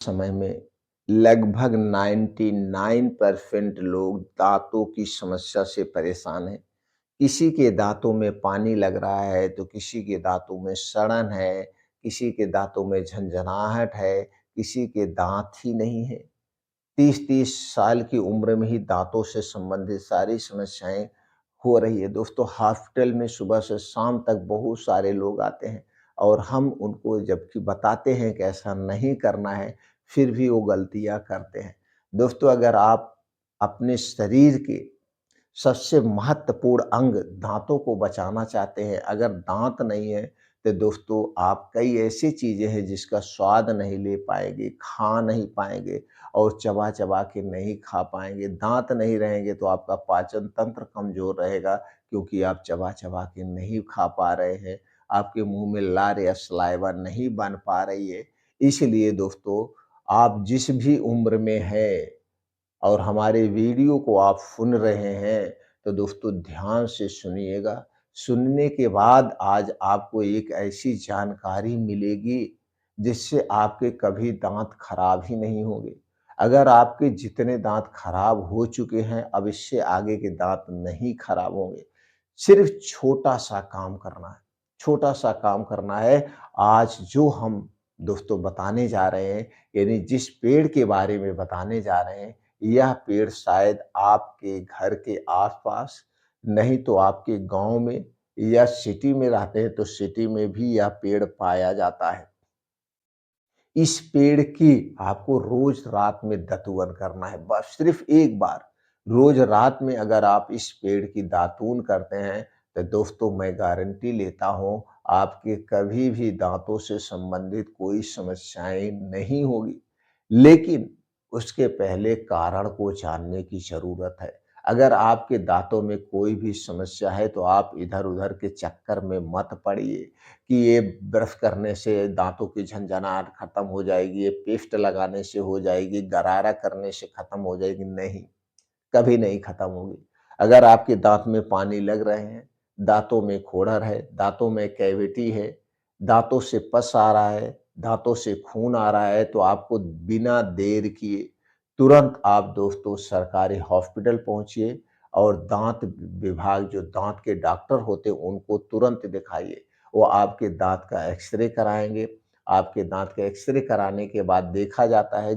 समय में लगभग 99% लोग दाँतों की समस्या से परेशान हैं। किसी के दाँतों में पानी लग रहा है, तो किसी के दाँतों में सड़न है, किसी के दाँतों में झनझनाहट है, किसी के दाँत ही नहीं है। 30-30 साल की उम्र में ही दाँतों से संबंधित सारी समस्याएँ हो रही है। दोस्तों, हॉस्पिटल में सुबह से शाम तक बहुत सारे लोग आते हैं और हम उनको जबकि बताते हैं कि ऐसा नहीं करना है, फिर भी वो गलतियाँ करते हैं। दोस्तों, अगर आप अपने शरीर के सबसे महत्वपूर्ण अंग दाँतों को बचाना चाहते हैं, अगर दाँत नहीं है, तो दोस्तों आप कई ऐसी चीज़ें हैं जिसका स्वाद नहीं ले पाएँगे, खा नहीं पाएँगे और चबा-चबा के नहीं खा पाएँगे। दाँत नहीं रहेंगे तो आपका पाचन तंत्र कमज़ोर रहेगा क्योंकि आप चबा-चबा के नहीं खा पा रहे हैं। आपके मुँह में लार या सलाइवा नहीं बन पा रही है। इसलिए दोस्तों, आप जिस भी उम्र में हैं और हमारे वीडियो को आप सुन रहे हैं, तो दोस्तों ध्यान से सुनिएगा। सुनने के बाद आज आपको एक ऐसी जानकारी मिलेगी, जिससे आपके कभी दाँत खराब ही नहीं होंगे। अगर आपके जितने दाँत खराब हो चुके हैं, अब इससे आगे के दाँत नहीं खराब होंगे। सिर्फ़ छोटा-सा काम करना है, छोटा-सा काम करना है। आज जो हम दोस्तों बताने जा रहे हैं, यानी जिस पेड़ के बारे में बताने जा रहे हैं, यह पेड़ शायद आपके घर के आस-पास, नहीं तो आपके गाँव में या सिटी में रहते हैं तो सिटी में भी यह पेड़ पाया जाता है। इस पेड़ की आपको रोज़ रात में दतुवन करना है, बस सिर्फ़ एक बार। रोज़ रात में अगर आप इस पेड़ की दातून करते हैं, तो दोस्तों मैं गारंटी लेता हूँ, आपके कभी भी दाँतों से संबंधित कोई समस्याएँ नहीं होगी। लेकिन उसके पहले कारण को जानने की ज़रूरत है। अगर आपके दाँतों में कोई भी समस्या है, तो आप इधर-उधर के चक्कर में मत पड़िए कि ये ब्रश करने से दाँतों की झनझनाहट खत्म हो जाएगी, ये पेस्ट लगाने से हो जाएगी, गरारा करने से खत्म हो जाएगी, नहीं, कभी नहीं खत्म होगी। अगर आपके दाँत में पानी लग रहे हैं, दाँतों में खोड़र है, दाँतों में कैविटी है, दाँतों से पस आ रहा है, दाँतों से खून आ रहा है, तो आपको बिना देर किए तुरंत आप दोस्तों सरकारी हॉस्पिटल पहुँचिए और दाँत विभाग जो दाँत के डॉक्टर होते हैं, उनको तुरंत दिखाइए। वो आपके दाँत का एक्स-रे कराएँगे। आपके दाँत का एक्स-रे कराने के बाद देखा जाता है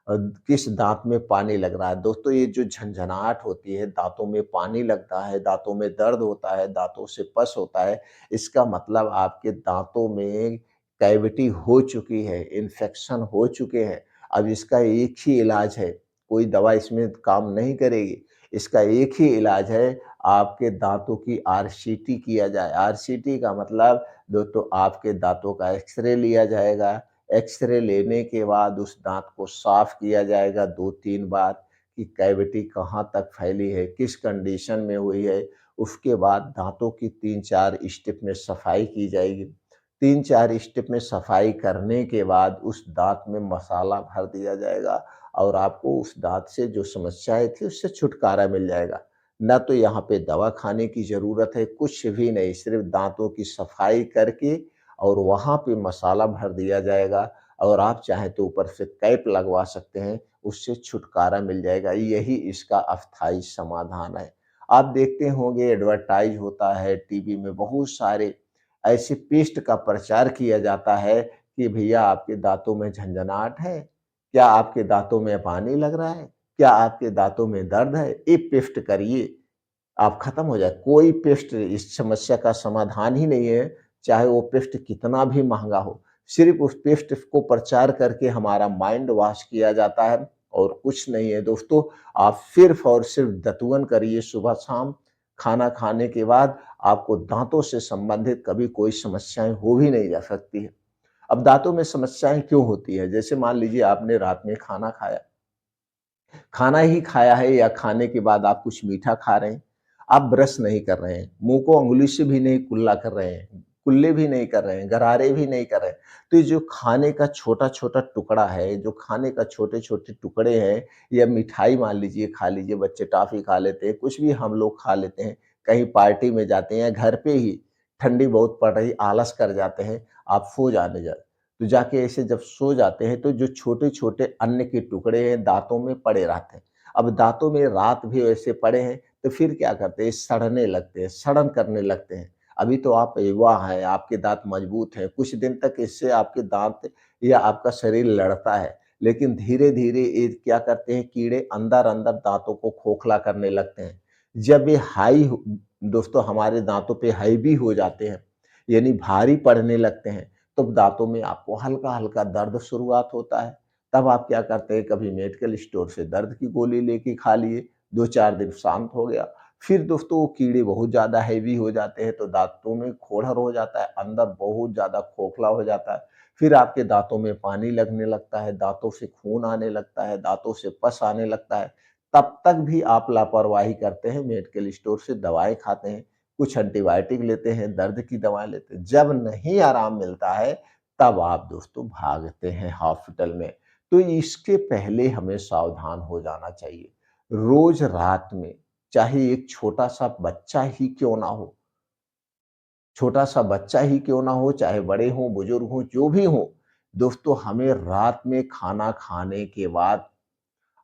किस दाँत में पानी लग रहा है। दोस्तों, ये जो झनझनाहट होती है, दाँतों में पानी लगता है, दाँतों में दर्द होता है, दाँतों से पस होता है, इसका मतलब आपके दाँतों में कैविटी हो चुकी है, इन्फेक्शन हो चुके हैं। अब इसका एक ही इलाज है, कोई दवा इसमें काम नहीं करेगी। इसका एक ही इलाज है, आपके दाँतों की आरसीटी किया जाए। आरसीटी का मतलब दोस्तों आपके दाँतों का एक्स-रे लिया जाएगा। एक्स-रे लेने के बाद उस दाँत को साफ किया जाएगा 2-3 बार कि कैविटी कहाँ तक फैली है, किस कंडीशन में हुई है। उसके बाद दाँतों की 3-4 स्टेप में सफाई की जाएगी। 3-4 स्टेप में सफाई करने के बाद उस दाँत में मसाला भर दिया जाएगा और आपको उस दाँत से जो समस्याएँ थी उससे छुटकारा मिल जाएगा। ना तो यहाँ पे दवा खाने की ज़रूरत है, कुछ भी नहीं, सिर्फ़ दाँतों की सफाई करके और वहाँ पे मसाला भर दिया जाएगा और आप चाहें तो ऊपर से कैप लगवा सकते हैं, उससे छुटकारा मिल जाएगा। यही इसका अस्थायी समाधान है। आप देखते होंगे एडवर्टाइज़ होता है टीवी में, बहुत सारे ऐसे पेस्ट का प्रचार किया जाता है कि भैया आपके दाँतों में झनझनाहट है? क्या आपके दाँतों में पानी लग रहा है? क्या आपके दाँतों में दर्द है? ये पेस्ट करिए। आप खत्म हो जाए। कोई पेस्ट इस समस्या का समाधान ही नहीं है, चाहे वो पेस्ट कितना भी महँगा हो। सिर्फ़ उस पेस्ट को प्रचार करके हमारा माइंड वॉश किया जाता है और कुछ नहीं है दोस्तों। आप सिर्फ़ और सिर्फ़ दतुवन करिए सुबह-शाम, खाना खाने के बाद आपको दाँतों से संबंधित कभी कोई समस्याएँ हो ही नहीं जा सकती है। अब दाँतों में समस्याएँ क्यों होती हैं? जैसे मान लीजिए आपने रात में खाना खाया, खाना ही खाया है या खाने के बाद आप कुछ मीठा खा रहे हैं, आप ब्रश नहीं कर रहे हैं, मुँह को उँगली से भी नहीं कुल्ला कर रहे हैं, कुल्ले भी नहीं कर रहे हैं, गरारे भी नहीं कर रहे हैं। तो ये जो खाने का छोटा-छोटा टुकड़ा है, जो खाने का छोटे-छोटे टुकड़े हैं या मिठाई मान लीजिए खा लीजिए, बच्चे टॉफ़ी खा लेते हैं, कुछ भी हम लोग खा लेते हैं, कहीं पार्टी में जाते हैं या घर पे ही ठंडी बहुत पड़ रही, आलस कर जाते हैं, आप सो जाने जा तो जाके ऐसे जब सो जाते हैं तो जो छोटे-छोटे अन्न के टुकड़े हैं दाँतों में पड़े रहते हैं। अब दाँतों में रात भी वैसे पड़े हैं तो फिर क्या करते हैं सड़ने लगते हैं, सड़न करने लगते हैं। अभी तो आप युवा हैं, आपके दाँत मजबूत हैं, कुछ दिन तक इससे आपके दाँत या आपका शरीर लड़ता है। लेकिन धीरे-धीरे ये क्या करते हैं कीड़े अंदर-अंदर दाँतों को खोखला करने लगते हैं। जब ये हाई हो दोस्तों हमारे दाँतों पे हावी हो जाते हैं, यानी भारी पड़ने लगते हैं, तब दाँतों में आपको हल्का-हल्का दर्द शुरुआत होता है। तब आप क्या करते हैं कभी मेडिकल स्टोर से दर्द की गोली लेके खा लिए, 2-4 दिन शांत हो गया। फिर दोस्तों वो कीड़े बहुत ज़्यादा हेवी हो जाते हैं तो दाँतों में खोड़र हो जाता है, अंदर बहुत ज़्यादा खोखला हो जाता है। फिर आपके दाँतों में पानी लगने लगता है, दाँतों से खून आने लगता है, दाँतों से पस आने लगता है। तब तक भी आप लापरवाही करते हैं, मेडिकल स्टोर से दवाएँ खाते हैं, कुछ एंटीबायोटिक लेते हैं, दर्द की दवाएँ लेते हैं। जब नहीं आराम मिलता है, तब आप दोस्तों भागते हैं हॉस्पिटल में। तो इसके पहले हमें सावधान हो जाना चाहिए। रोज़ रात में, चाहे एक छोटा-सा बच्चा ही क्यों ना हो, छोटा-सा बच्चा ही क्यों ना हो, चाहे बड़े हों, बुजुर्ग हों, जो भी हों, दोस्तों हमें रात में खाना खाने के बाद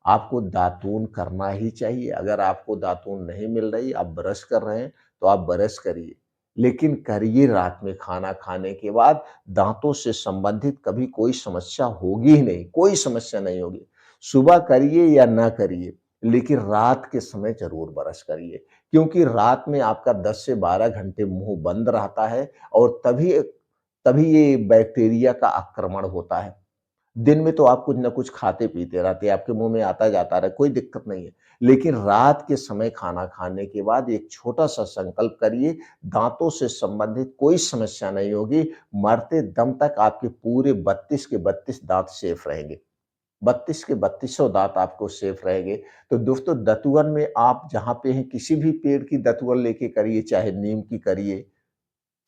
आपको दातून करना ही चाहिए। अगर आपको दातून नहीं मिल रही, आप ब्रश कर रहे हैं, तो आप ब्रश करिए। लेकिन करिए रात में खाना खाने के बाद, दाँतों से संबंधित कभी कोई समस्या होगी ही नहीं, कोई समस्या नहीं होगी। सुबह करिए या ना करिए, लेकिन रात के समय ज़रूर ब्रश करिए, क्योंकि रात में आपका 10 से 12 घंटे मुँह बंद रहता है और तभी तभी ये बैक्टीरिया का आक्रमण होता है। दिन में तो आप कुछ न कुछ खाते-पीते रहते हैं, आपके मुँह में आता-जाता रहे, कोई दिक्कत नहीं है। लेकिन रात के समय खाना खाने के बाद एक छोटा-सा संकल्प करिए, दाँतों से संबंधित कोई समस्या नहीं होगी, मरते दम तक आपके पूरे 32 के 32 दाँत सेफ रहेंगे। 32 के 32 दाँत आपको सेफ रहेंगे। तो दोस्तों दतुअन में आप जहाँ पे हैं, किसी भी पेड़ की दतुअन लेके करिए, चाहे नीम की करिए,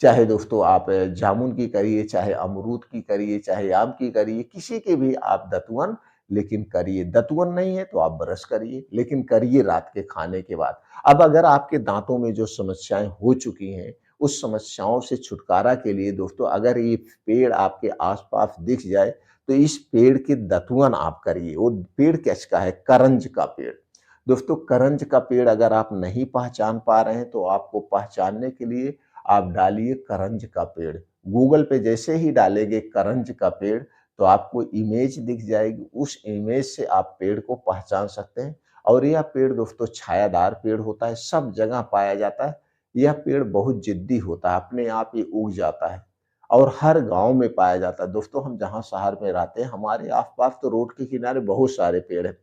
चाहे दोस्तों आप जामुन की करिए, चाहे अमरूद की करिए, चाहे आम की करिए, किसी की भी आप दतुअन लेकिन करिए। दतुअन नहीं है तो आप ब्रश करिए, लेकिन करिए रात के खाने के बाद। अब अगर आपके दाँतों में जो समस्याएँ हो चुकी हैं, उस समस्याओं से छुटकारा के लिए दोस्तों अगर ये पेड़ आपके आस-पास दिख जाए, तो इस पेड़ की दतुअन आप करिए। वो पेड़ किसका है? करंज का पेड़। दोस्तों करंज का पेड़ अगर आप नहीं पहचान पा रहे हैं, तो आपको पहचानने के लिए आप डालिए करंज का पेड़। गूगल पे जैसे ही डालेंगे करंज का पेड़, तो आपको इमेज दिख जाएगी। उस इमेज से आप पेड़ को पहचान सकते हैं और यह पेड़ दोस्तों छायादार पेड़ होता है, सब जगह पाया जाता है। यह पेड़ बहुत जिद्दी होता है, अपने आप ही उग जाता है और हर गाँव में पाया जाता है। दोस्तों हम जहाँ शहर में रहते हैं, हमारे आस-पास तो रोड के किनारे बहुत सारे पेड़ हैं।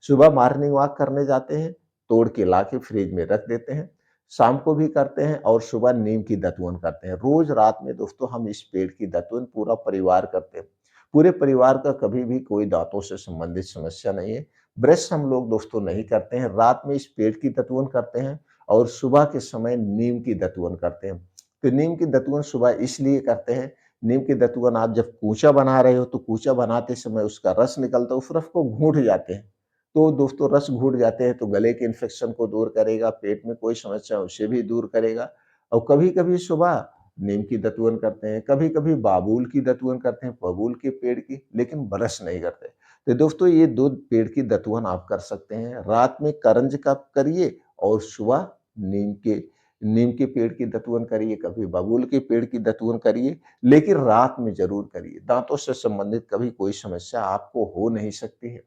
सुबह मॉर्निंग वॉक करने जाते हैं, तोड़ के लाके फ्रिज में रख देते हैं। शाम को भी करते हैं और सुबह नीम की दतुअन करते हैं। रोज़ रात में दोस्तों हम इस पेड़ की दतुअन पूरा परिवार करते हैं। पूरे परिवार का कभी भी कोई दाँतों से संबंधित समस्या नहीं है। ब्रश हम लोग दोस्तों नहीं करते हैं, रात में इस पेड़ की दतुअन करते हैं और सुबह के समय नीम की दतुअन करते हैं। तो नीम की दतुअन सुबह इसलिए करते हैं, नीम की दतुअन आप जब कूचा बना रहे हो, तो कूचा बनाते समय उसका रस निकलता है, उस रस को घूँट जाते हैं। तो दोस्तों रस घूट जाते हैं तो गले के इन्फेक्शन को दूर करेगा, पेट में कोई समस्या है उसे भी दूर करेगा और कभी-कभी सुबह नीम की दतुअन करते हैं, कभी-कभी बाबूल की दतुअन करते हैं, बबूल के पेड़ की, लेकिन ब्रश नहीं करते। तो दोस्तों ये 2 पेड़ की दतुअन आप कर सकते हैं। रात में करंज का करिए और सुबह नीम के पेड़ की दतुअन करिए, कभी बबूल के पेड़ की दतुअन करिए, लेकिन रात में ज़रूर करिए। दाँतों से संबंधित कभी कोई समस्या आपको हो नहीं सकती है।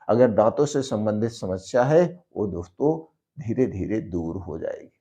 अगर दाँतों से संबंधित समस्या है, वो दोस्तों धीरे-धीरे दूर हो जाएगी।